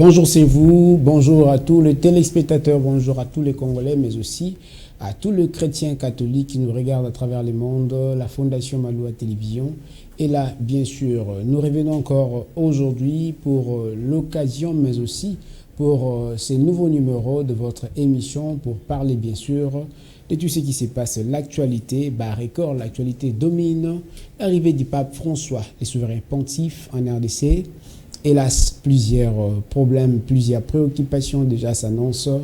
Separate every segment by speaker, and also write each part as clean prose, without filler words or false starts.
Speaker 1: Bonjour, c'est vous, bonjour à tous les téléspectateurs, bonjour à tous les Congolais, mais aussi à tous les chrétiens catholiques qui nous regardent à travers le monde, la Fondation Maloua Télévision. Et là, bien sûr, nous revenons encore aujourd'hui pour l'occasion, mais aussi pour ces nouveaux numéros de votre émission pour parler, bien sûr, de tout ce qui se passe. L'actualité, record, l'actualité domine. L'arrivée du pape François, le souverain pontife en RDC. Hélas, plusieurs problèmes, plusieurs préoccupations déjà s'annoncent.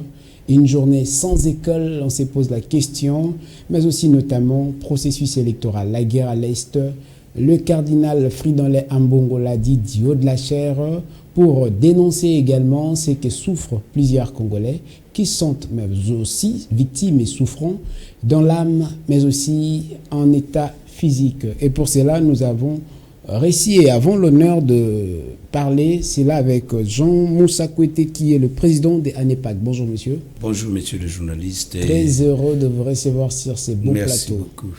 Speaker 1: Une journée sans école, on se pose la question, mais aussi notamment processus électoral, la guerre à l'Est. Le cardinal Fridolin Ambongo l'a dit du haut de la chair pour dénoncer également ce que souffrent plusieurs Congolais qui sont mais aussi victimes et souffrant dans l'âme, mais aussi en état physique. Et pour cela, nous avons réussi et avons l'honneur de parler, c'est là avec Jean Moussa Kouete qui est le président de ANEPAC. Bonjour monsieur.
Speaker 2: Bonjour monsieur le journaliste.
Speaker 1: Très heureux de vous recevoir sur ces beaux plateaux.
Speaker 2: Merci beaucoup.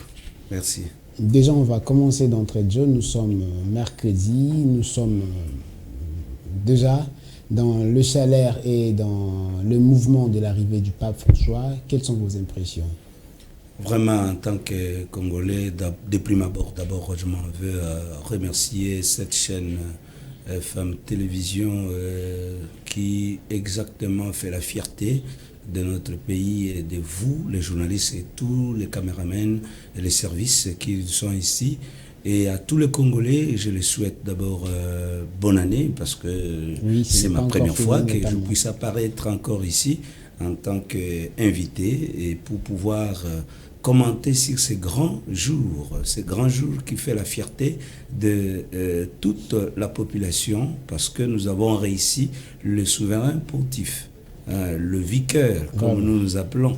Speaker 2: Merci.
Speaker 1: Déjà, on va commencer d'entrée de jeu. Nous sommes mercredi, nous sommes déjà dans le chaleur et dans le mouvement de l'arrivée du pape François. Quelles sont vos impressions?
Speaker 2: Vraiment, en tant que Congolais, de prime abord, d'abord, je m'en veux remercier cette chaîne Femme Télévision qui exactement fait la fierté de notre pays et de vous, les journalistes et tous les caméramans et les services qui sont ici. Et à tous les Congolais, je les souhaite d'abord bonne année parce que oui, c'est ma première fois que je puisse apparaître encore ici en tant qu'invité et pour pouvoir commenter sur ces grands jours qui fait la fierté de toute la population parce que nous avons réussi le souverain pontife, le vicaire, comme nous nous appelons,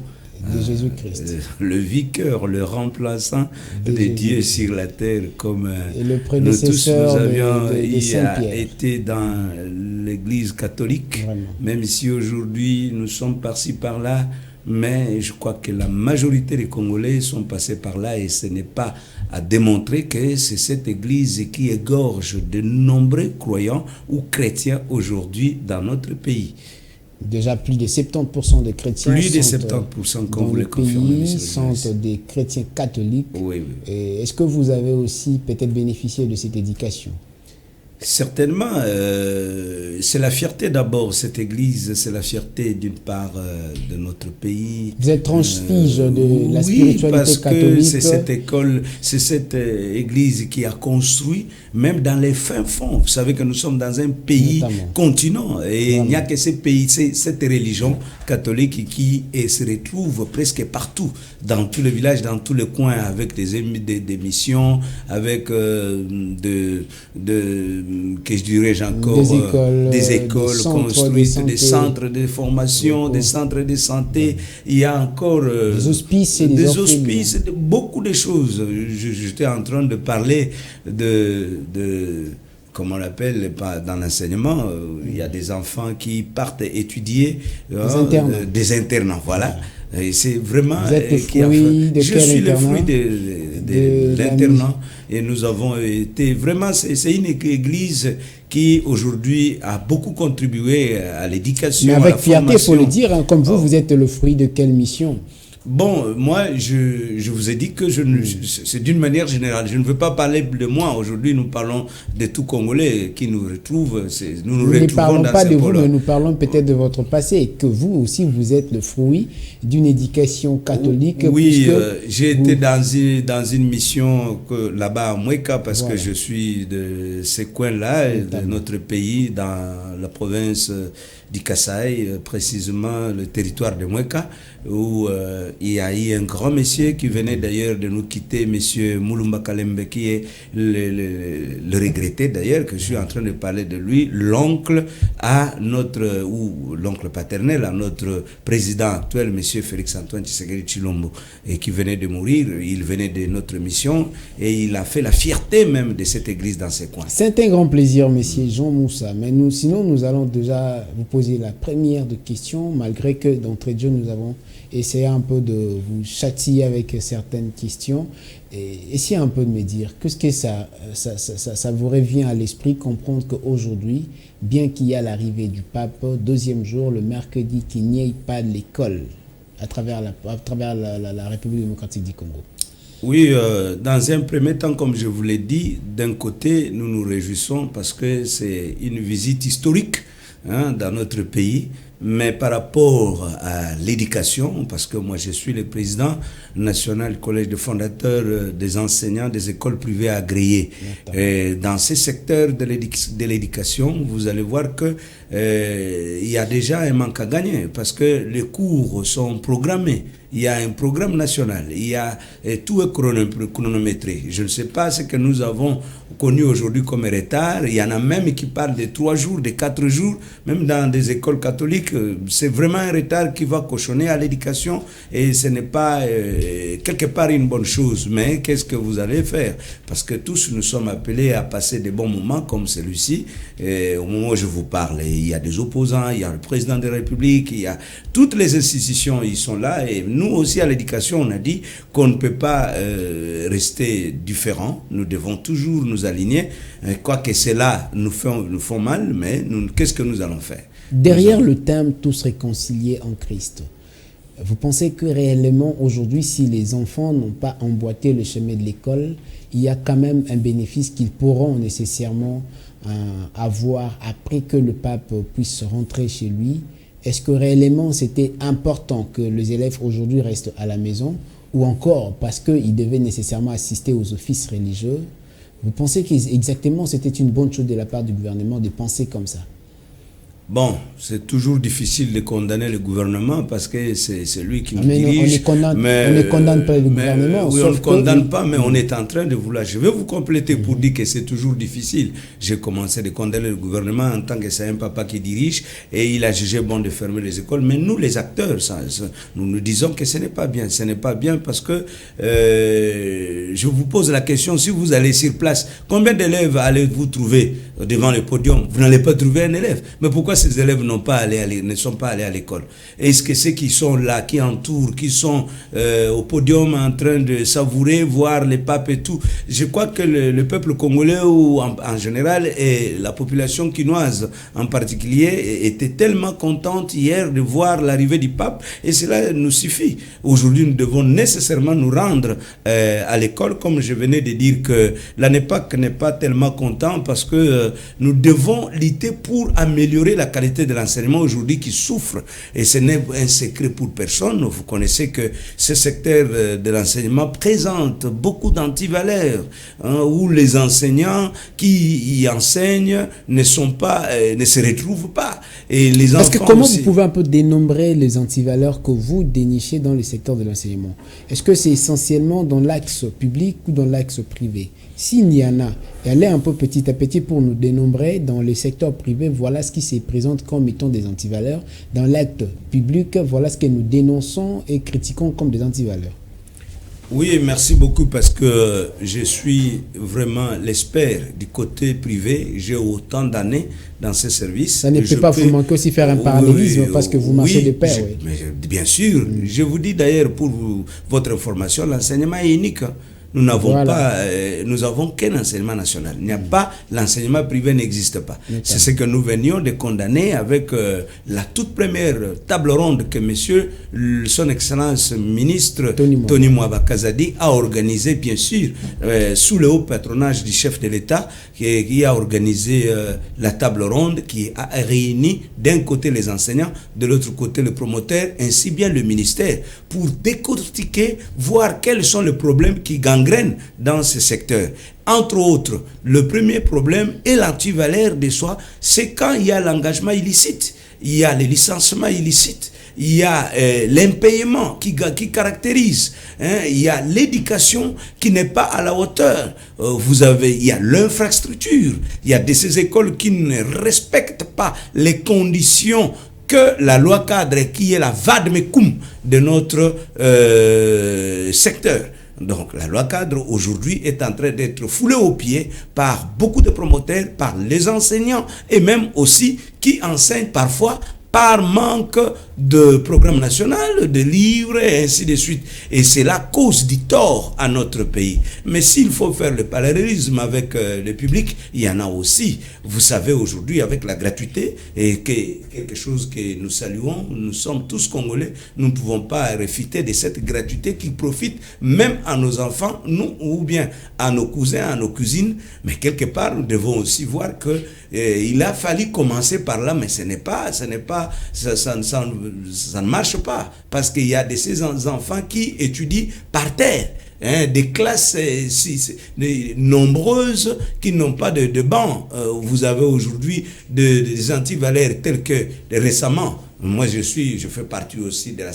Speaker 1: de Jésus-Christ.
Speaker 2: Le vicaire, le remplaçant de Dieu sur la terre, comme
Speaker 1: et le prédécesseur
Speaker 2: nous tous nous avions
Speaker 1: de
Speaker 2: été dans l'église catholique, vraiment. Même si aujourd'hui nous sommes par-ci par-là, mais je crois que la majorité des Congolais sont passés par là et ce n'est pas à démontrer que c'est cette église qui égorge de nombreux croyants ou chrétiens aujourd'hui dans notre pays.
Speaker 1: Déjà plus de 70% des chrétiens
Speaker 2: comme vous le confirmez,
Speaker 1: sont des chrétiens catholiques.
Speaker 2: Oui.
Speaker 1: Est-ce que vous avez aussi peut-être bénéficié de cette éducation?
Speaker 2: Certainement, c'est la fierté d'abord, cette église, c'est la fierté d'une part de notre pays.
Speaker 1: Vous êtes transfige de la spiritualité
Speaker 2: parce
Speaker 1: catholique.
Speaker 2: Que c'est cette école, c'est cette église qui a construit, même dans les fins fonds. Vous savez que nous sommes dans un pays continent et il n'y a que ces pays, cette religion catholique qui se retrouve presque partout, dans tous les villages, dans tous les coins, avec des missions, avec que je dirais encore des écoles construites, des centres de formation, des centres de santé. Il y a encore
Speaker 1: des hospices et
Speaker 2: des hospices, beaucoup de choses. J'étais en train de parler de comment on l'appelle, dans l'enseignement, il y a des enfants qui partent étudier des internats, voilà. Et c'est vraiment
Speaker 1: je suis le fruit
Speaker 2: de l'internat et nous avons été vraiment, c'est une église qui aujourd'hui a beaucoup contribué à l'éducation.
Speaker 1: Mais avec fierté, il faut le dire, hein, comme vous êtes le fruit de quelle mission?
Speaker 2: Bon, moi, je vous ai dit que c'est d'une manière générale. Je ne veux pas parler de moi. Aujourd'hui, nous parlons de tout Congolais qui nous retrouvent. Nous
Speaker 1: ne parlons pas de vous, mais nous parlons peut-être de votre passé. Et que vous aussi, vous êtes le fruit d'une éducation catholique.
Speaker 2: Oui, j'ai été dans une mission là-bas à Moueka parce que je suis de ces coins-là, de notre pays, dans la province du Kasaï, précisément le territoire de Moueka, où il y a eu un grand monsieur qui venait d'ailleurs de nous quitter, monsieur Moulumba Kalembe, qui est le regretté d'ailleurs, que je suis en train de parler de lui, l'oncle l'oncle paternel à notre président actuel, monsieur Félix Antoine Tshisekedi Tshilombo, et qui venait de mourir. Il venait de notre mission et il a fait la fierté même de cette église dans ses coins.
Speaker 1: C'est un grand plaisir, monsieur Jean Moussa, mais sinon nous allons déjà vous poser poser la première de questions, malgré que d'entrée de jeu, nous avons essayé un peu de vous châtier avec certaines questions. Et essayez un peu de me dire, qu'est-ce que ça vous revient à l'esprit, comprendre qu'aujourd'hui, bien qu'il y ait l'arrivée du pape, deuxième jour, le mercredi, qu'il n'y ait pas de l'école à travers la République démocratique du Congo.
Speaker 2: Oui, dans un premier temps, comme je vous l'ai dit, d'un côté, nous nous réjouissons parce que c'est une visite historique dans notre pays, mais par rapport à l'éducation, parce que moi je suis le président national du collège de fondateurs des enseignants des écoles privées agréées. Et dans ces secteurs de l'éducation, vous allez voir que il y a déjà un manque à gagner parce que les cours sont programmés. Il y a un programme national, il y a tout est chronométré. Je ne sais pas ce que nous avons connu aujourd'hui comme retard. Il y en a même qui parlent de 3 jours, de 4 jours, même dans des écoles catholiques. C'est vraiment un retard qui va cochonner à l'éducation et ce n'est pas quelque part une bonne chose. Mais qu'est-ce que vous allez faire? Parce que tous nous sommes appelés à passer des bons moments comme celui-ci. Au moment où je vous parle, il y a des opposants, il y a le président de la République, il y a toutes les institutions, ils sont là. Et nous aussi à l'éducation, on a dit qu'on ne peut pas rester différents. Nous devons toujours nous aligner. Quoique cela nous font mal, mais qu'est-ce que nous allons faire?
Speaker 1: Derrière le thème « Tous réconciliés en Christ », vous pensez que réellement aujourd'hui, si les enfants n'ont pas emboîté le chemin de l'école, il y a quand même un bénéfice qu'ils pourront nécessairement avoir après que le pape puisse rentrer chez lui? Est-ce que réellement c'était important que les élèves aujourd'hui restent à la maison ou encore parce qu'ils devaient nécessairement assister aux offices religieux? Vous pensez qu'exactement c'était une bonne chose de la part du gouvernement de penser comme ça?
Speaker 2: Bon, c'est toujours difficile de condamner le gouvernement parce que c'est lui qui nous dirige.
Speaker 1: On ne condamne pas le gouvernement.
Speaker 2: Oui, on ne condamne pas, mais on est en train de vouloir. Je vais vous compléter pour dire que c'est toujours difficile. J'ai commencé de condamner le gouvernement en tant que c'est un papa qui dirige et il a jugé bon de fermer les écoles. Mais nous, les acteurs, nous nous disons que ce n'est pas bien. Ce n'est pas bien parce que je vous pose la question, si vous allez sur place, combien d'élèves allez-vous trouver devant le podium? Vous n'allez pas trouver un élève. Mais pourquoi ces élèves ne sont pas allés à l'école? Est-ce que ceux qui sont là, qui entourent, qui sont au podium en train de savourer, voir les papes et tout, je crois que le peuple congolais ou en général et la population quinoise en particulier était tellement contente hier de voir l'arrivée du pape et cela nous suffit. Aujourd'hui, nous devons nécessairement nous rendre à l'école, comme je venais de dire que l'ANEPAC n'est pas tellement content parce que nous devons lutter pour améliorer la qualité de l'enseignement aujourd'hui qui souffre. Et ce n'est un secret pour personne. Vous connaissez que ce secteur de l'enseignement présente beaucoup d'antivaleurs, où les enseignants qui y enseignent ne se retrouvent pas. Et les
Speaker 1: Parce que comment vous pouvez un peu dénombrer les antivaleurs que vous dénichez dans le secteur de l'enseignement? Est-ce que c'est essentiellement dans l'axe public ou dans l'axe privé? S'il y en a, allez un peu petit à petit pour nous dénombrer dans le secteur privé, voilà ce qui se présente comme étant des antivaleurs. Dans l'acte public, voilà ce que nous dénonçons et critiquons comme des antivaleurs.
Speaker 2: Oui, merci beaucoup parce que je suis vraiment l'expert du côté privé. J'ai autant d'années dans ce service.
Speaker 1: Ça ne peut pas vous manquer aussi faire un parallélisme parce que vous marchez de pair. Oui.
Speaker 2: Mais bien sûr. Je vous dis d'ailleurs pour votre information, l'enseignement est unique. Nous n'avons pas, nous avons qu'un enseignement national. Il n'y a pas, l'enseignement privé n'existe pas. C'est ce que nous venions de condamner avec la toute première table ronde que monsieur, son excellence ministre Tony Mwaba Kazadi a organisé, bien sûr, sous le haut patronage du chef de l'État, qui a organisé la table ronde, qui a réuni d'un côté les enseignants, de l'autre côté le promoteur, ainsi bien le ministère, pour décortiquer, voir quels sont les problèmes qui gangrènent dans ce secteur. Entre autres, le premier problème est l'antivaleur de soi, c'est quand il y a l'engagement illicite, il y a les licenciements illicites, il y a l'impayement qui caractérise, il y a l'éducation qui n'est pas à la hauteur, il y a l'infrastructure, il y a ces écoles qui ne respectent pas les conditions que la loi cadre, qui est la vademecum de notre secteur. Donc la loi cadre aujourd'hui est en train d'être foulée aux pieds par beaucoup de promoteurs, par les enseignants et même aussi qui enseignent parfois par manque de programme national, de livres, et ainsi de suite. Et c'est la cause du tort à notre pays. Mais s'il faut faire le parallélisme avec le public, il y en a aussi. Vous savez, aujourd'hui, avec la gratuité, et quelque chose que nous saluons, nous sommes tous Congolais, nous ne pouvons pas réfuter de cette gratuité qui profite même à nos enfants, nous, ou bien à nos cousins, à nos cousines. Mais quelque part, nous devons aussi voir que il a fallu commencer par là, mais ça ne marche pas, parce qu'il y a de ces enfants qui étudient par terre. Des classes nombreuses qui n'ont pas de bancs. Vous avez aujourd'hui des antivalaires tels que récemment. Moi, je fais partie aussi de la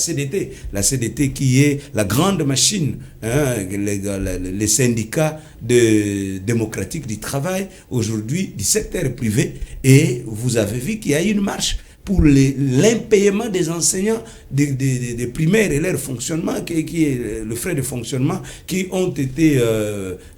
Speaker 2: CDT qui est la grande machine, les syndicats démocratiques du travail aujourd'hui du secteur privé. Et vous avez vu qu'il y a eu une marche pour l'impayement des enseignants des primaires et leur fonctionnement, qui est le frais de fonctionnement, qui ont été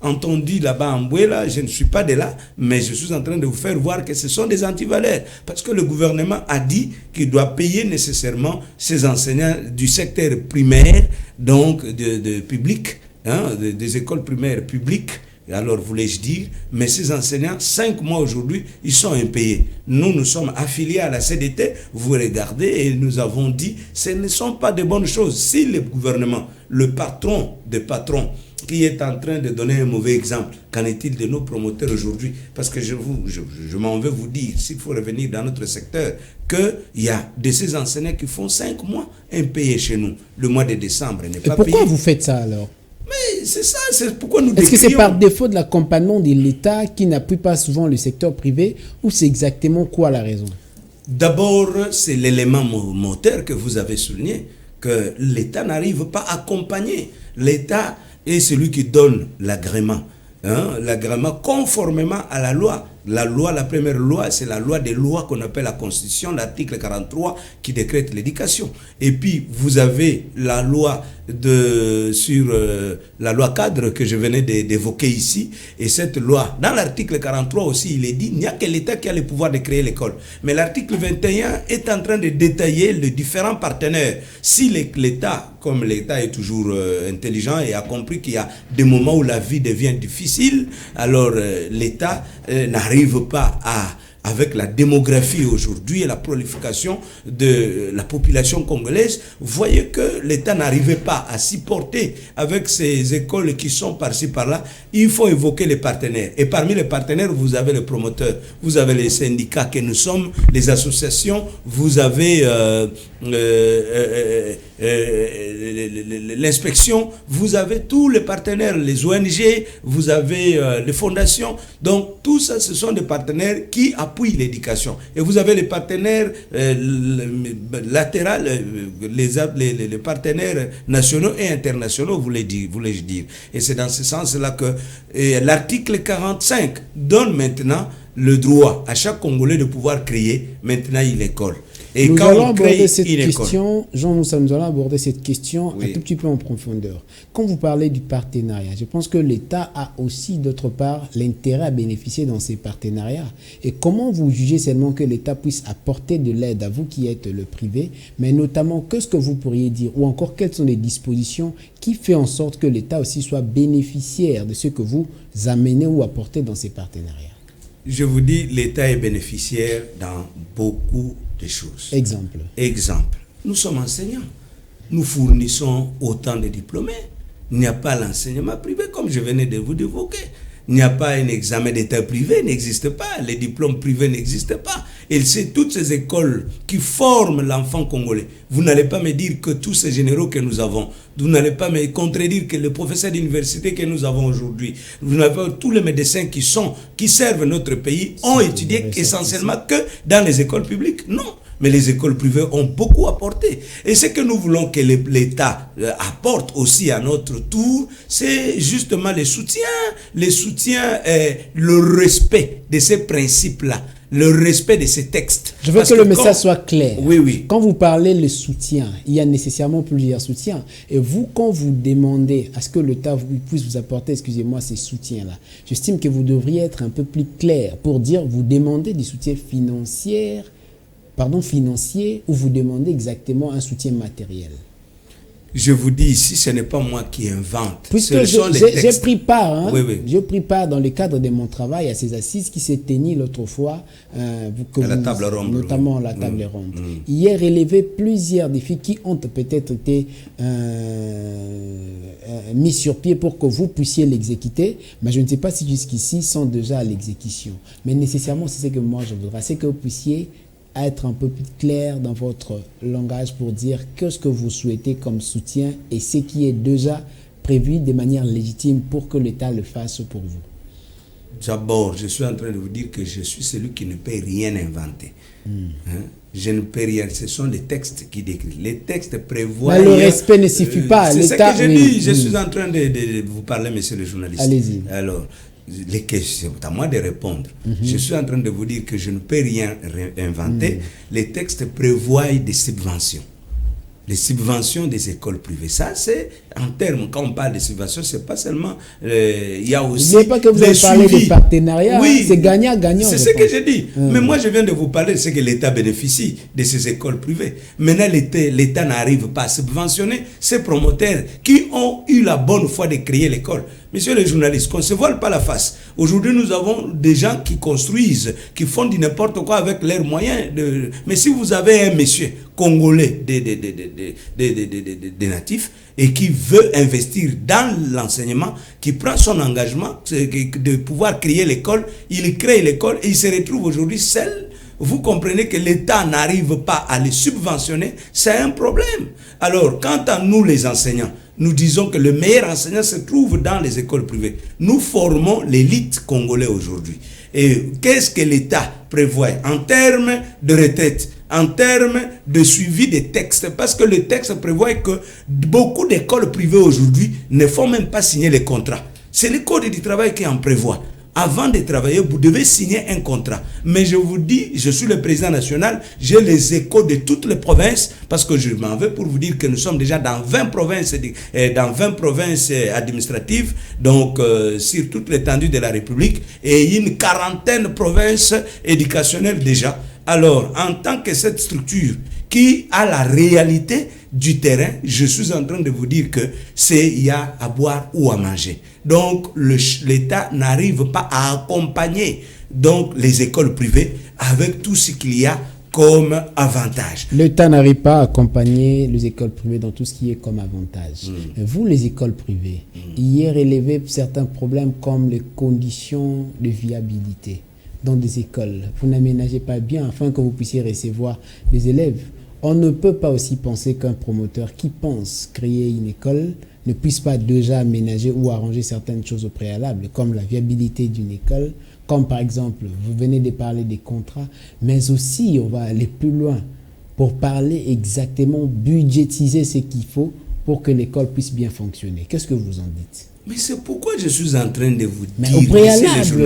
Speaker 2: entendus là-bas en Bouéla. Je ne suis pas de là, mais je suis en train de vous faire voir que ce sont des antivaleurs. Parce que le gouvernement a dit qu'il doit payer nécessairement ces enseignants du secteur primaire, donc de public, des écoles primaires publiques. Alors, voulais-je dire, mais ces enseignants, 5 mois aujourd'hui, ils sont impayés. Nous sommes affiliés à la CDT, vous regardez, et nous avons dit, ce ne sont pas de bonnes choses. Si le gouvernement, le patron des patrons, qui est en train de donner un mauvais exemple, qu'en est-il de nos promoteurs aujourd'hui? Parce que je m'en vais vous dire, s'il faut revenir dans notre secteur, qu'il y a de ces enseignants qui font 5 mois impayés chez nous. Le mois de décembre n'est pas payé.
Speaker 1: Pourquoi vous faites ça alors?
Speaker 2: Mais c'est ça, c'est pourquoi nous
Speaker 1: Est-ce que c'est par défaut de l'accompagnement de l'État qui n'appuie pas souvent le secteur privé, ou c'est exactement quoi la raison?
Speaker 2: D'abord, c'est l'élément moteur que vous avez souligné, que l'État n'arrive pas à accompagner. L'État est celui qui donne l'agrément. L'agrément conformément à la loi. La première loi, c'est la loi des lois qu'on appelle la Constitution, l'article 43 qui décrète l'éducation. Et puis, vous avez la loi sur la loi cadre que je venais d'évoquer ici. Et cette loi, dans l'article 43 aussi, il est dit, il n'y a que l'État qui a le pouvoir de créer l'école. Mais l'article 21 est en train de détailler les différents partenaires. Si l'État, comme l'État est toujours intelligent et a compris qu'il y a des moments où la vie devient difficile, alors l'État n'arrive pas avec la démographie aujourd'hui et la prolifération de la population congolaise, vous voyez que l'État n'arrivait pas à s'y porter avec ces écoles qui sont par-ci par-là. Il faut évoquer les partenaires. Et parmi les partenaires, vous avez les promoteurs, vous avez les syndicats que nous sommes, les associations, vous avez l'inspection, vous avez tous les partenaires, les ONG, vous avez les fondations. Donc tout ça, ce sont des partenaires qui appuient l'éducation. Et vous avez les partenaires latéraux, les partenaires nationaux et internationaux, voulais-je dire. Et c'est dans ce sens-là que l'article 45 donne maintenant le droit à chaque Congolais de pouvoir créer maintenant une école. Et
Speaker 1: nous
Speaker 2: quand
Speaker 1: allons
Speaker 2: on
Speaker 1: aborder
Speaker 2: crée
Speaker 1: cette
Speaker 2: une
Speaker 1: question, Jean-Moussa, nous allons aborder cette question
Speaker 2: Oui.
Speaker 1: un tout petit peu en profondeur. Quand vous parlez du partenariat, je pense que l'État a aussi d'autre part l'intérêt à bénéficier dans ces partenariats. Et comment vous jugez seulement que l'État puisse apporter de l'aide à vous qui êtes le privé, mais notamment qu'est-ce que vous pourriez dire, ou encore quelles sont les dispositions qui font en sorte que l'État aussi soit bénéficiaire de ce que vous amenez ou apportez dans ces partenariats?
Speaker 2: Je vous dis, l'État est bénéficiaire dans beaucoup de choses.
Speaker 1: Exemple.
Speaker 2: Nous sommes enseignants. Nous fournissons autant de diplômés. Il n'y a pas l'enseignement privé, comme je venais de vous évoquer. Il n'y a pas un examen d'État privé, n'existe pas. Les diplômes privés n'existent pas. Et c'est toutes ces écoles qui forment l'enfant congolais. Vous n'allez pas me dire que tous ces généraux que nous avons, vous n'allez pas me contredire que les professeurs d'université que nous avons aujourd'hui, vous n'avez pas tous les médecins qui servent notre pays ont étudié essentiellement que dans les écoles publiques. Non. Mais les écoles privées ont beaucoup apporté. Et ce que nous voulons que l'État apporte aussi à notre tour, c'est justement le soutien, le respect de ces principes-là, le respect de ces textes.
Speaker 1: Je veux que le message soit clair.
Speaker 2: Oui.
Speaker 1: Quand vous parlez de soutien, il y a nécessairement plusieurs soutiens. Et vous, quand vous demandez à ce que l'État puisse vous apporter, excusez-moi, ces soutiens-là, j'estime que vous devriez être un peu plus clair pour dire, vous demandez du soutien financier financier ou vous demandez exactement un soutien matériel?
Speaker 2: Je vous dis ici, ce n'est pas moi qui invente.
Speaker 1: Puisque j'ai pris part, j'ai pris part dans le cadre de mon travail à ces assises qui s'est tenues l'autre fois,
Speaker 2: à la table ronde,
Speaker 1: notamment la table ronde. Il y a relevé plusieurs défis qui ont peut-être été mis sur pied pour que vous puissiez l'exécuter, mais je ne sais pas si jusqu'ici sont déjà à l'exécution. Mais nécessairement, c'est ce que moi je voudrais, c'est que vous puissiez être un peu plus clair dans votre langage pour dire ce que vous souhaitez comme soutien et ce qui est déjà prévu de manière légitime pour que l'État le fasse pour vous.
Speaker 2: D'abord, je suis en train de vous dire que je suis celui qui ne peut rien inventer. Je ne peux rien. Ce sont les textes qui décrivent. Les textes prévoient...
Speaker 1: Mais le respect ne suffit pas.
Speaker 2: C'est ce que je dis. Je suis en train de vous parler, monsieur le journaliste.
Speaker 1: Allez-y.
Speaker 2: Alors, les questions, c'est à moi de répondre. Je suis en train de vous dire que je ne peux rien inventer. Les textes prévoient des subventions. Les subventions des écoles privées. Ça, c'est en termes, quand on parle de subventions, c'est pas seulement... il y a aussi...
Speaker 1: Je ne sais pas que vous avez parlé de partenariat. Oui, c'est gagnant-gagnant.
Speaker 2: C'est ce que je dis. Mais moi, je viens de vous parler de ce que l'État bénéficie de ces écoles privées. Maintenant, l'État n'arrive pas à subventionner ces promoteurs qui ont eu la bonne foi de créer l'école. Monsieur le journaliste, qu'on ne se voile pas la face. Aujourd'hui, nous avons des gens qui construisent, qui font du n'importe quoi avec leurs moyens. Mais si vous avez un monsieur congolais des natifs et qui veut investir dans l'enseignement, qui prend son engagement de pouvoir créer l'école, il crée l'école et il se retrouve aujourd'hui seul. Vous comprenez que l'État n'arrive pas à les subventionner, c'est un problème. Alors, quant à nous les enseignants, nous disons que le meilleur enseignant se trouve dans les écoles privées. Nous formons l'élite congolaise aujourd'hui. Et qu'est-ce que l'État prévoit en termes de retraite, en termes de suivi des textes? Parce que le texte prévoit que beaucoup d'écoles privées aujourd'hui ne font même pas signer les contrats. C'est le Code du travail qui en prévoit. Avant de travailler, vous devez signer un contrat. Mais je vous dis, je suis le président national, j'ai les échos de toutes les provinces, parce que je m'en vais pour vous dire que nous sommes déjà dans 20 provinces, administratives, donc sur toute l'étendue de la République, et une quarantaine de provinces éducationnelles déjà. Alors, en tant que cette structure qui a la réalité du terrain, je suis en train de vous dire que il y a à boire ou à manger. Donc, l'État n'arrive pas à accompagner donc, les écoles privées avec tout ce qu'il y a comme avantage.
Speaker 1: L'État n'arrive pas à accompagner les écoles privées dans tout ce qui est comme avantage. Vous, les écoles privées, il y a relevé certains problèmes comme les conditions de viabilité dans des écoles. Vous n'aménagez pas bien afin que vous puissiez recevoir des élèves. On ne peut pas aussi penser qu'un promoteur qui pense créer une école ne puisse pas déjà aménager ou arranger certaines choses au préalable, comme la viabilité d'une école, comme par exemple, vous venez de parler des contrats, mais aussi on va aller plus loin pour parler exactement, budgétiser ce qu'il faut pour que l'école puisse bien fonctionner. Qu'est-ce que vous en dites?
Speaker 2: Mais c'est pourquoi je suis en train de vous
Speaker 1: mais
Speaker 2: dire,
Speaker 1: au préalable,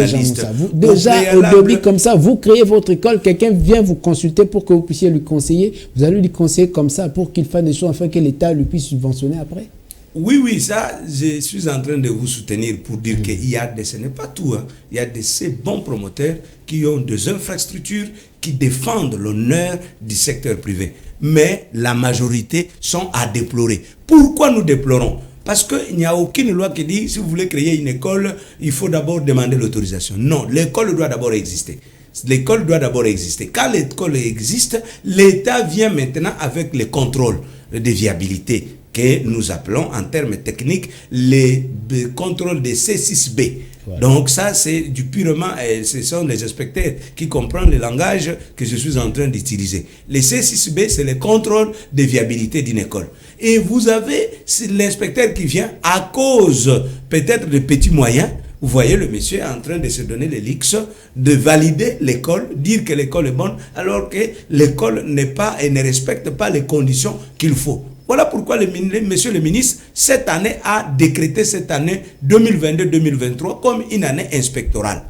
Speaker 1: au début comme ça, vous créez votre école, quelqu'un vient vous consulter pour que vous puissiez lui conseiller, vous allez lui conseiller comme ça pour qu'il fasse des choses afin que l'État lui puisse subventionner après?
Speaker 2: Oui, ça, je suis en train de vous soutenir pour dire qu'il y a ce n'est pas tout, hein. Il y a de ces bons promoteurs qui ont des infrastructures qui défendent l'honneur du secteur privé. Mais la majorité sont à déplorer. Pourquoi nous déplorons? Parce qu'il n'y a aucune loi qui dit, si vous voulez créer une école, il faut d'abord demander l'autorisation. Non, l'école doit d'abord exister. L'école doit d'abord exister. Quand l'école existe, l'État vient maintenant avec les contrôles de viabilité que nous appelons en termes techniques les contrôles de C6B. Voilà. Donc ça, c'est du purement, ce sont les inspecteurs qui comprennent le langage que je suis en train d'utiliser. Les C6B, c'est le contrôle de viabilité d'une école. Et vous avez l'inspecteur qui vient à cause peut-être de petits moyens. Vous voyez le monsieur est en train de se donner les leaks, de valider l'école, dire que l'école est bonne, alors que l'école n'est pas et ne respecte pas les conditions qu'il faut. Voilà pourquoi monsieur le ministre, cette année, a décrété cette année 2022-2023 comme une année inspectorale.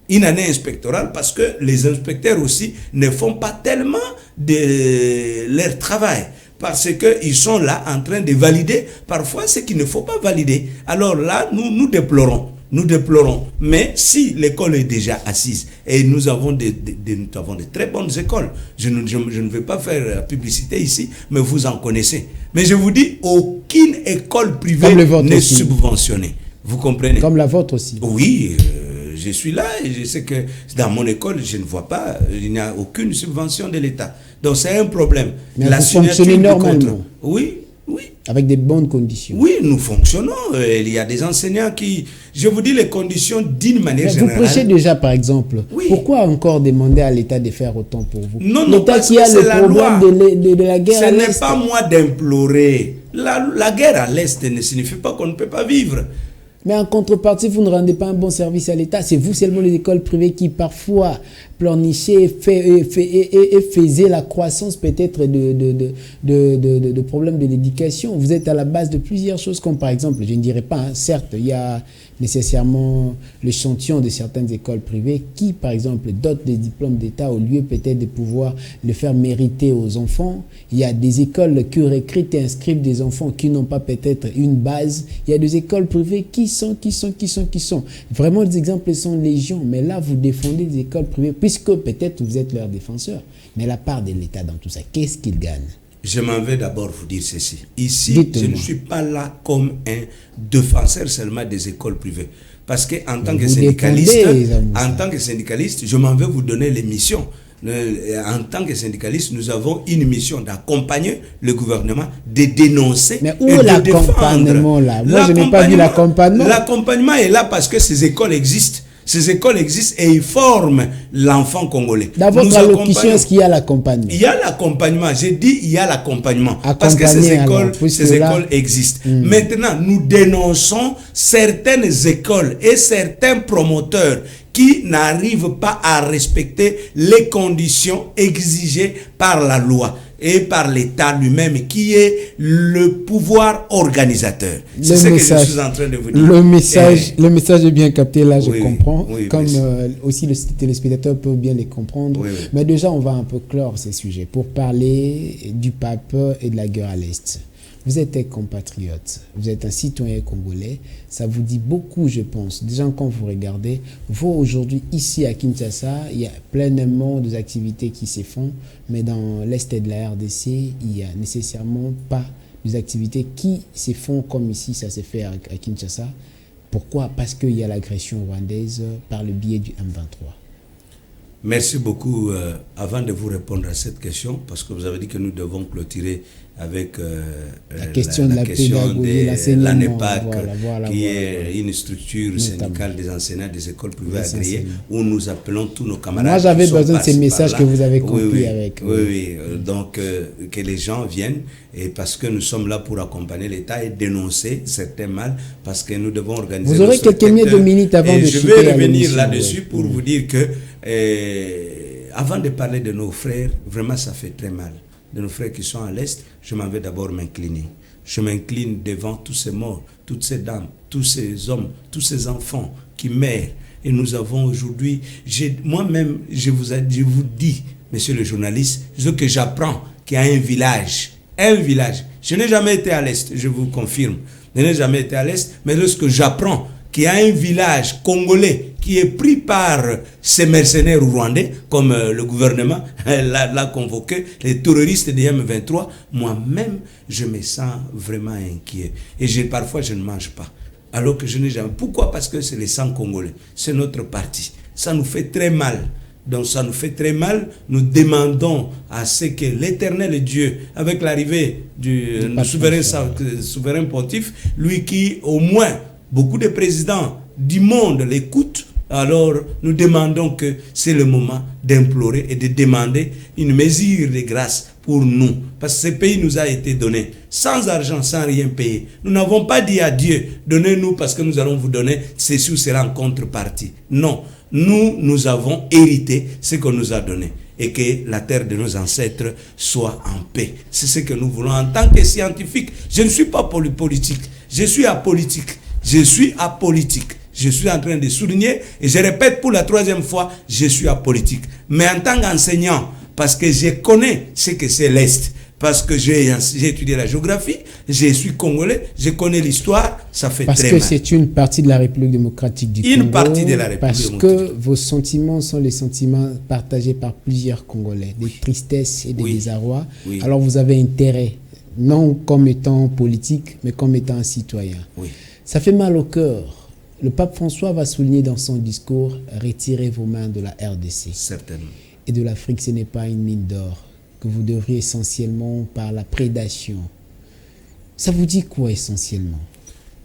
Speaker 2: Une année inspectorale parce que les inspecteurs aussi ne font pas tellement de leur travail. Parce qu'ils sont là en train de valider parfois ce qu'il ne faut pas valider. Alors là, nous déplorons. Nous déplorons. Mais si l'école est déjà assise, et nous avons de très bonnes écoles, je ne vais pas faire la publicité ici, mais vous en connaissez. Mais je vous dis, aucune école privée n'est subventionnée. Vous comprenez?
Speaker 1: Comme la vôtre aussi.
Speaker 2: Oui, je suis là et je sais que dans mon école, je ne vois pas, il n'y a aucune subvention de l'État. Donc c'est un problème.
Speaker 1: Mais vous fonctionnez normalement.
Speaker 2: Oui.
Speaker 1: Avec des bonnes conditions.
Speaker 2: Oui, nous fonctionnons. Il y a des enseignants qui... Je vous dis les conditions d'une manière générale.
Speaker 1: Vous prêchez déjà, par exemple. Oui. Pourquoi encore demander à l'État de faire autant pour vous?
Speaker 2: Non,
Speaker 1: l'État qui a le problème de la guerre à l'Est.
Speaker 2: Ce n'est pas moi d'implorer. La guerre à l'Est ne signifie pas qu'on ne peut pas vivre.
Speaker 1: Mais en contrepartie, vous ne rendez pas un bon service à l'État. C'est vous seulement les écoles privées qui parfois pleurnichaient et faisaient la croissance peut-être de problèmes de l'éducation. Vous êtes à la base de plusieurs choses comme par exemple, je ne dirais pas, certes, il y a nécessairement l'échantillon de certaines écoles privées qui, par exemple, dotent des diplômes d'État au lieu peut-être de pouvoir le faire mériter aux enfants. Il y a des écoles qui recrutent et inscrivent des enfants qui n'ont pas peut-être une base. Il y a des écoles privées qui sont. Vraiment, les exemples sont légion. Mais là, vous défendez des écoles privées puisque peut-être vous êtes leur défenseur. Mais la part de l'État dans tout ça, qu'est-ce qu'il gagne?
Speaker 2: Je m'en vais d'abord vous dire ceci. Ici, je ne suis pas là comme un défenseur seulement des écoles privées. Parce qu'en tant que syndicaliste, je m'en vais vous donner les missions. En tant que syndicaliste, nous avons une mission d'accompagner le gouvernement, de dénoncer.
Speaker 1: Mais où est l'accompagnement là? Moi, je n'ai pas vu l'accompagnement.
Speaker 2: L'accompagnement est là parce que ces écoles existent. Ces écoles existent et ils forment l'enfant congolais.
Speaker 1: Dans votre allocution, est-ce qu'il y a l'accompagnement?
Speaker 2: Il y a l'accompagnement. J'ai dit il y a l'accompagnement. Parce que ces écoles existent. Maintenant, nous dénonçons certaines écoles et certains promoteurs qui n'arrivent pas à respecter les conditions exigées par la loi et par l'État lui-même, qui est le pouvoir organisateur. C'est ce que je suis en train de vous dire.
Speaker 1: Le message est bien capté, là, je comprends. Oui, comme aussi le téléspectateur peut bien les comprendre. Oui. Mais déjà, on va un peu clore ces sujets pour parler du pape et de la guerre à l'Est. Vous êtes un compatriote, vous êtes un citoyen congolais, ça vous dit beaucoup, je pense. Déjà, quand vous regardez, vous aujourd'hui, ici à Kinshasa, il y a pleinement des activités qui se font, mais dans l'Est de la RDC, il n'y a nécessairement pas des activités qui se font comme ici, ça se fait à Kinshasa. Pourquoi? Parce qu'il y a l'agression rwandaise par le biais du M23.
Speaker 2: Merci beaucoup. Avant de vous répondre à cette question, parce que vous avez dit que nous devons clôturer avec
Speaker 1: la question de
Speaker 2: la NEPAC, qui est une structure syndicale des enseignants des écoles privées agréées, où nous appelons tous nos camarades.
Speaker 1: Moi, j'avais besoin de ces messages que vous avez compris avec.
Speaker 2: Oui. Donc, que les gens viennent, et parce que nous sommes là pour accompagner l'État et dénoncer certains mal, parce que nous devons organiser.
Speaker 1: Vous aurez quelques minutes avant de
Speaker 2: je vais revenir là-dessus pour vous dire que, avant de parler de nos frères, vraiment ça fait très mal. De nos frères qui sont à l'Est, je m'en vais d'abord m'incliner. Je m'incline devant tous ces morts, toutes ces dames, tous ces hommes, tous ces enfants qui meurent. Et nous avons aujourd'hui, moi-même, je vous dis, monsieur le journaliste, ce que j'apprends, qu'il y a un village. Je n'ai jamais été à l'Est, je vous confirme. Je n'ai jamais été à l'Est, mais lorsque j'apprends qu'il y a un village congolais qui est pris par ces mercenaires rwandais, comme le gouvernement l'a convoqué, les terroristes de M23, moi-même, je me sens vraiment inquiet. Et parfois, je ne mange pas. Alors que je n'ai jamais... Pourquoi? Parce que c'est le sang congolais. C'est notre parti. Ça nous fait très mal. Donc ça nous fait très mal. Nous demandons à ce que l'Éternel Dieu, avec l'arrivée du souverain pontife, lui qui, au moins, beaucoup de présidents du monde l'écoutent, alors nous demandons que c'est le moment d'implorer et de demander une mesure de grâce pour nous. Parce que ce pays nous a été donné sans argent, sans rien payer. Nous n'avons pas dit à Dieu, donnez-nous parce que nous allons vous donner ceci ou cela en contrepartie. Non, nous avons hérité ce qu'on nous a donné. Et que la terre de nos ancêtres soit en paix. C'est ce que nous voulons en tant que scientifique. Je ne suis pas politique, je suis apolitique. Je suis en train de souligner, et je répète pour la 3e fois, je suis apolitique. Mais en tant qu'enseignant, parce que je connais ce que c'est l'Est, parce que j'ai étudié la géographie, je suis congolais, je connais l'histoire, ça fait
Speaker 1: parce
Speaker 2: très
Speaker 1: que
Speaker 2: mal.
Speaker 1: c'est une partie de la République démocratique du Congo.
Speaker 2: Une partie de la République
Speaker 1: parce
Speaker 2: démocratique.
Speaker 1: que vos sentiments sont les sentiments partagés par plusieurs Congolais, des tristesses et des désarrois.
Speaker 2: Oui.
Speaker 1: Alors vous avez intérêt, non comme étant politique, mais comme étant un citoyen.
Speaker 2: Oui.
Speaker 1: Ça fait mal au cœur. Le pape François va souligner dans son discours « Retirez vos mains de la RDC.
Speaker 2: Certainement.
Speaker 1: Et de l'Afrique, ce n'est pas une mine d'or que vous devriez essentiellement par la prédation. » Ça vous dit quoi essentiellement?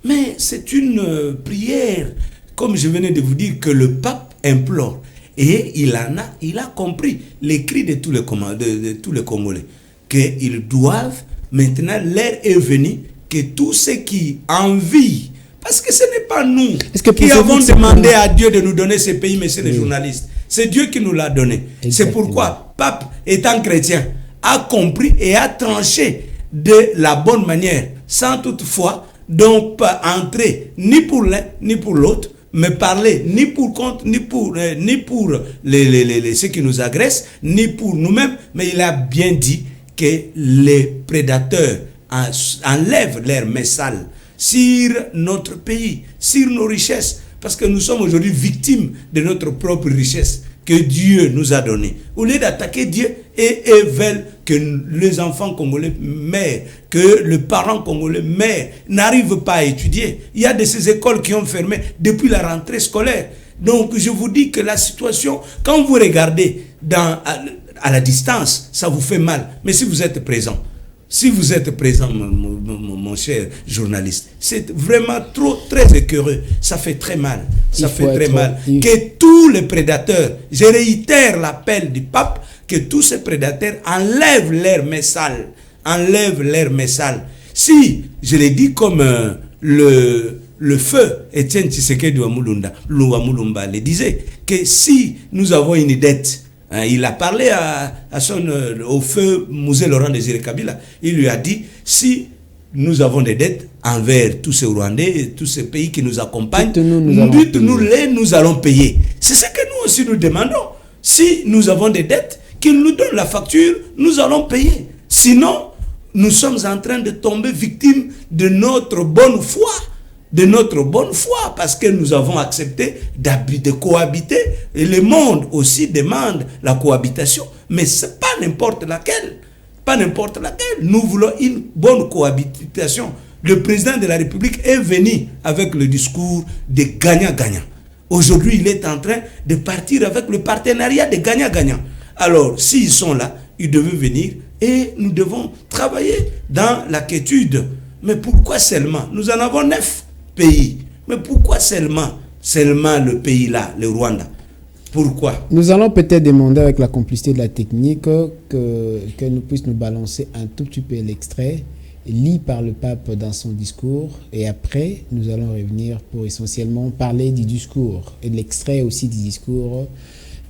Speaker 2: Mais c'est une prière, comme je venais de vous dire, que le pape implore. Et il a compris les cris de tous les Congolais, qu'ils doivent, maintenant, l'heure est venue, que tous ceux qui envient, parce que ce n'est pas nous qui avons demandé à Dieu de nous donner ce pays, messieurs les journalistes. C'est Dieu qui nous l'a donné. C'est pourquoi, pape étant chrétien, a compris et a tranché de la bonne manière, sans toutefois donc pas entrer ni pour l'un ni pour l'autre, mais parler ni pour contre, ni pour ceux qui nous agressent, ni pour nous-mêmes, mais il a bien dit que les prédateurs enlèvent leurs mains sales sur notre pays, sur nos richesses, parce que nous sommes aujourd'hui victimes de notre propre richesse que Dieu nous a donnée. Au lieu d'attaquer Dieu, et veulent que les enfants congolais meurent, que les parents congolais meurent, n'arrivent pas à étudier. Il y a de ces écoles qui ont fermé depuis la rentrée scolaire. Donc je vous dis que la situation, quand vous regardez à la distance, ça vous fait mal. Mais si vous êtes présent, mon cher journaliste, c'est vraiment très écœureux. Ça fait très mal. Ça fait très mal. Que tous les prédateurs, je réitère l'appel du pape, que tous ces prédateurs enlèvent leurs mains sales. Enlèvent leurs mains sales. Si, je l'ai dit comme le feu Étienne Tshisekedi Luamulumba le disait, que si nous avons une dette, il a parlé au feu Musée Laurent Désiré Kabila. Il lui a dit, si nous avons des dettes envers tous ces Rwandais et tous ces pays qui nous accompagnent, nous allons payer. C'est ce que nous aussi nous demandons. Si nous avons des dettes, qu'ils nous donnent la facture, nous allons payer. Sinon, nous sommes en train de tomber victimes de notre bonne foi. Parce que nous avons accepté de cohabiter, et le monde aussi demande la cohabitation, mais c'est pas n'importe laquelle, nous voulons une bonne cohabitation. Le président de la République est venu avec le discours de gagnant-gagnant. Aujourd'hui, il est en train de partir avec le partenariat de gagnant-gagnant. Alors, s'ils sont là, ils devaient venir et nous devons travailler dans la quiétude. Mais pourquoi seulement? Nous en avons 9 pays. Mais pourquoi seulement le pays là, le Rwanda? Pourquoi?
Speaker 1: Nous allons peut-être demander avec la complicité de la technique qu'elle nous puisse nous balancer un tout petit peu l'extrait lu par le pape dans son discours, et après nous allons revenir pour essentiellement parler du discours et de l'extrait aussi du discours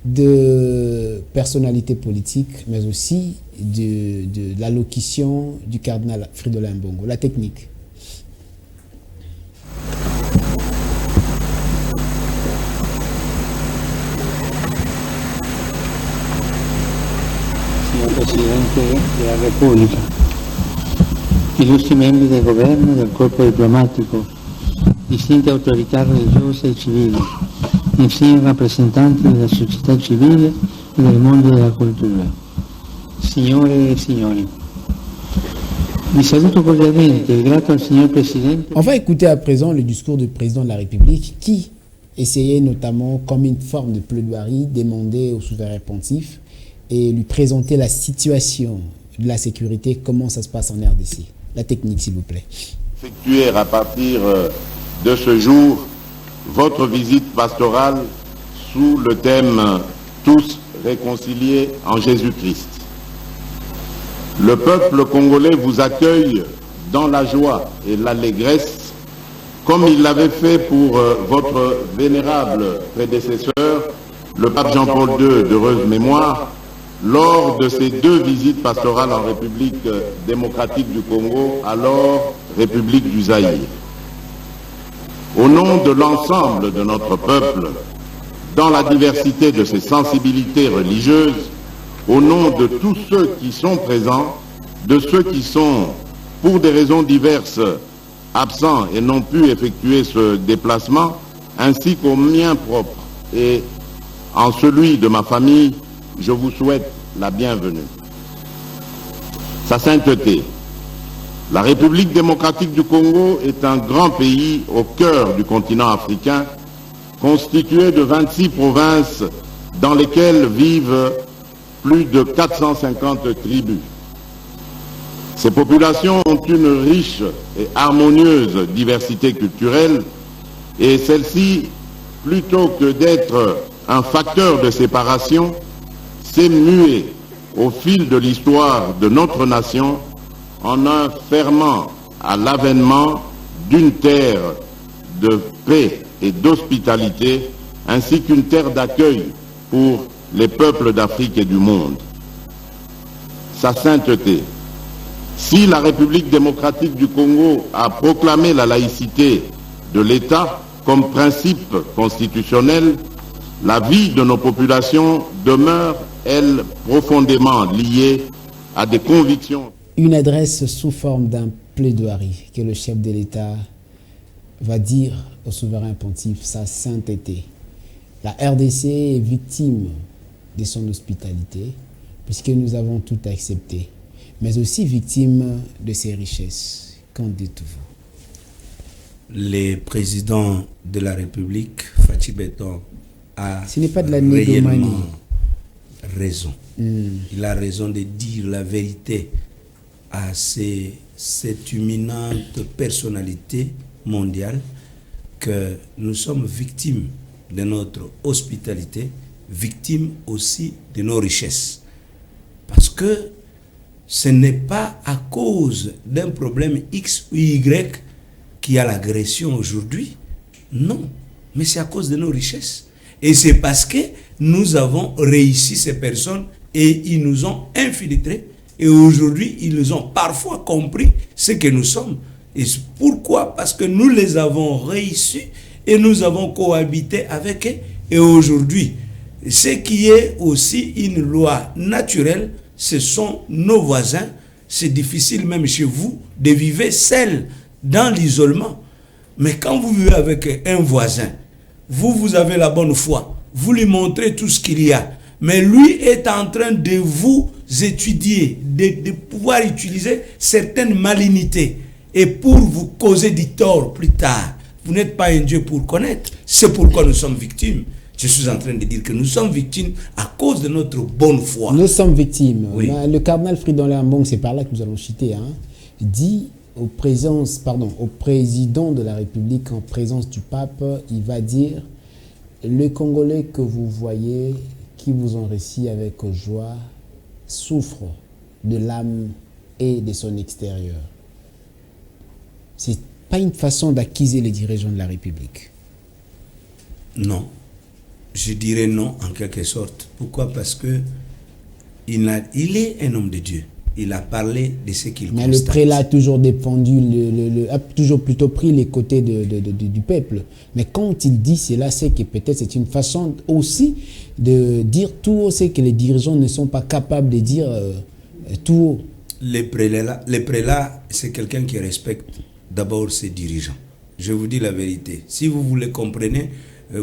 Speaker 1: de personnalités politiques, mais aussi de l'allocution du cardinal Fridolin Mbongo. La technique.
Speaker 3: Signor Presidente della Repubblica, illustri membri del governo, del corpo diplomatico, distinte autorità religiose e civili, infine rappresentanti della società civile e del mondo della cultura, signore e signori. Vi saluto cordialmente e grato al signor Presidente.
Speaker 1: On va écouter à présent le discours du président de la République qui essayait notamment, comme une forme de plaidoirie, demander au souverain pontife et lui présenter la situation de la sécurité, comment ça se passe en RDC. La technique, s'il vous plaît.
Speaker 4: Effectuer à partir de ce jour votre visite pastorale sous le thème « Tous réconciliés en Jésus-Christ ». Le peuple congolais vous accueille dans la joie et l'allégresse, comme il l'avait fait pour votre vénérable prédécesseur, le pape Jean-Paul II d'heureuse mémoire, lors de ses 2 visites pastorales en République démocratique du Congo, alors République du Zaïre. Au nom de l'ensemble de notre peuple, dans la diversité de ses sensibilités religieuses, au nom de tous ceux qui sont présents, de ceux qui sont, pour des raisons diverses, absents et n'ont pu effectuer ce déplacement, ainsi qu'au mien propre et en celui de ma famille, je vous souhaite la bienvenue. Sa Sainteté, la République démocratique du Congo est un grand pays au cœur du continent africain, constitué de 26 provinces dans lesquelles vivent plus de 450 tribus. Ces populations ont une riche et harmonieuse diversité culturelle et celle-ci, plutôt que d'être un facteur de séparation, s'est muée au fil de l'histoire de notre nation en un ferment à l'avènement d'une terre de paix et d'hospitalité, ainsi qu'une terre d'accueil pour les peuples d'Afrique et du monde. Sa Sainteté, si la République démocratique du Congo a proclamé la laïcité de l'État comme principe constitutionnel, la vie de nos populations demeure, elle, profondément liée à des convictions.
Speaker 1: Une adresse sous forme d'un plaidoirie que le chef de l'État va dire au souverain pontife, sa sainteté. La RDC est victime de son hospitalité, puisque nous avons tout accepté, mais aussi victime de ses richesses. Qu'en dites-vous?
Speaker 2: Le président de la République, Fachi Beton, a
Speaker 1: Ce n'est pas de la nédomanie.
Speaker 2: réellement raison. Il a raison de dire la vérité à cette imminente personnalité mondiale que nous sommes victimes de notre hospitalité, victimes aussi de nos richesses. Parce que ce n'est pas à cause d'un problème X ou Y qu'il y a l'agression aujourd'hui. Non, mais c'est à cause de nos richesses. Et c'est parce que nous avons réussi ces personnes et ils nous ont infiltrés. Et aujourd'hui, ils ont parfois compris ce que nous sommes. Et pourquoi? Parce que nous les avons réussi et nous avons cohabité avec eux. Et aujourd'hui, ce qui est aussi une loi naturelle, ce sont nos voisins. C'est difficile même chez vous de vivre seul dans l'isolement. Mais quand vous vivez avec un voisin, vous avez la bonne foi, vous lui montrez tout ce qu'il y a. Mais lui est en train de vous étudier, de pouvoir utiliser certaines malignités et pour vous causer du tort plus tard. Vous n'êtes pas un Dieu pour connaître. C'est pourquoi nous sommes victimes. Je suis en train de dire que nous sommes victimes à cause de notre bonne foi.
Speaker 1: Nous sommes victimes.
Speaker 2: Oui.
Speaker 1: Le cardinal Fridolin Léambong, c'est par là que nous allons citer, dit au président de la République en présence du pape, il va dire: les Congolais que vous voyez, qui vous ont réussi avec joie, souffrent de l'âme et de son extérieur. C'est pas une façon d'accuser les dirigeants de la République.
Speaker 2: Non. Je dirais non en quelque sorte. Pourquoi? Parce que il est un homme de Dieu. Il a parlé de ce qu'il constate.
Speaker 1: Mais le prélat a toujours défendu, a toujours plutôt pris les côtés du peuple. Mais quand il dit cela, c'est que peut-être c'est une façon aussi de dire tout haut, c'est que les dirigeants ne sont pas capables de dire tout haut.
Speaker 2: Les prélats, c'est quelqu'un qui respecte d'abord ses dirigeants. Je vous dis la vérité. Si vous le comprenez,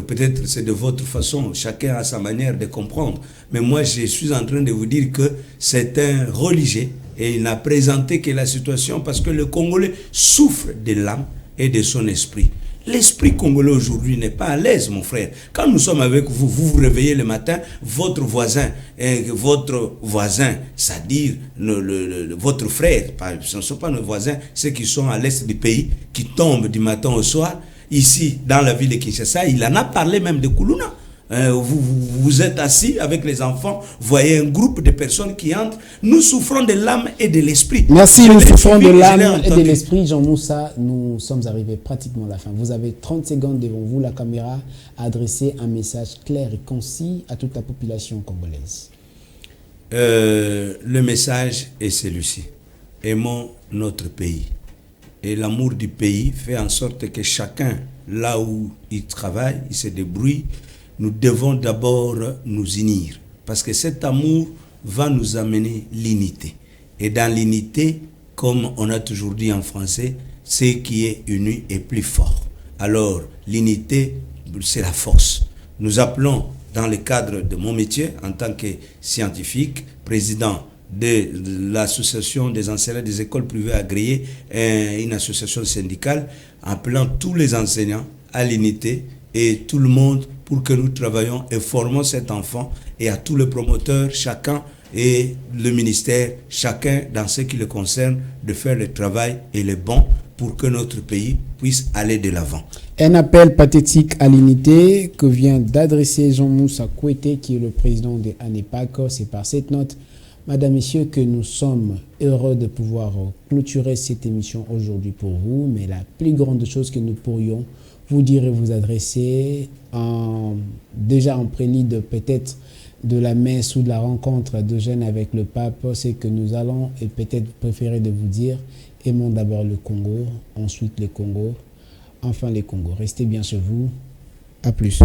Speaker 2: peut-être c'est de votre façon, chacun a sa manière de comprendre. Mais moi, je suis en train de vous dire que c'est un religieux et il n'a présenté que la situation parce que le Congolais souffre de l'âme et de son esprit. L'esprit congolais aujourd'hui n'est pas à l'aise, mon frère. Quand nous sommes avec vous, vous vous réveillez le matin, votre voisin, c'est-à-dire votre frère, ce ne sont pas nos voisins, ceux qui sont à l'est du pays, qui tombent du matin au soir, ici, dans la ville de Kinshasa, il en a parlé même de Koulouna. Vous êtes assis avec les enfants, voyez un groupe de personnes qui entrent. Nous souffrons de l'âme et de l'esprit.
Speaker 1: Merci, nous souffrons de l'âme et de l'esprit. Jean Moussa, nous sommes arrivés pratiquement à la fin. Vous avez 30 secondes devant vous, la caméra, à adresser un message clair et concis à toute la population congolaise.
Speaker 2: Le message est celui-ci. Aimons notre pays. Et l'amour du pays fait en sorte que chacun, là où il travaille, il se débrouille, nous devons d'abord nous unir. Parce que cet amour va nous amener l'unité. Et dans l'unité, comme on a toujours dit en français, ce qui est uni est plus fort. Alors, l'unité, c'est la force. Nous appelons, dans le cadre de mon métier, en tant que scientifique, président de l'association des enseignants des écoles privées agréées, une association syndicale, appelant tous les enseignants à l'unité et tout le monde pour que nous travaillions et formons cet enfant, et à tous les promoteurs, chacun et le ministère, chacun dans ce qui le concerne, de faire le travail et le bon pour que notre pays puisse aller de l'avant.
Speaker 1: Un appel pathétique à l'unité que vient d'adresser Jean-Moussa Kouété, qui est le président de ANEPAC. C'est par cette note, Madame, Messieurs, que nous sommes heureux de pouvoir clôturer cette émission aujourd'hui pour vous. Mais la plus grande chose que nous pourrions vous dire et vous adresser, déjà en prélude peut-être de la messe ou de la rencontre de jeunes avec le pape, c'est que nous allons, et peut-être préférer de vous dire, aimons d'abord le Congo, ensuite les Congos, enfin les Congos. Restez bien chez vous. À plus.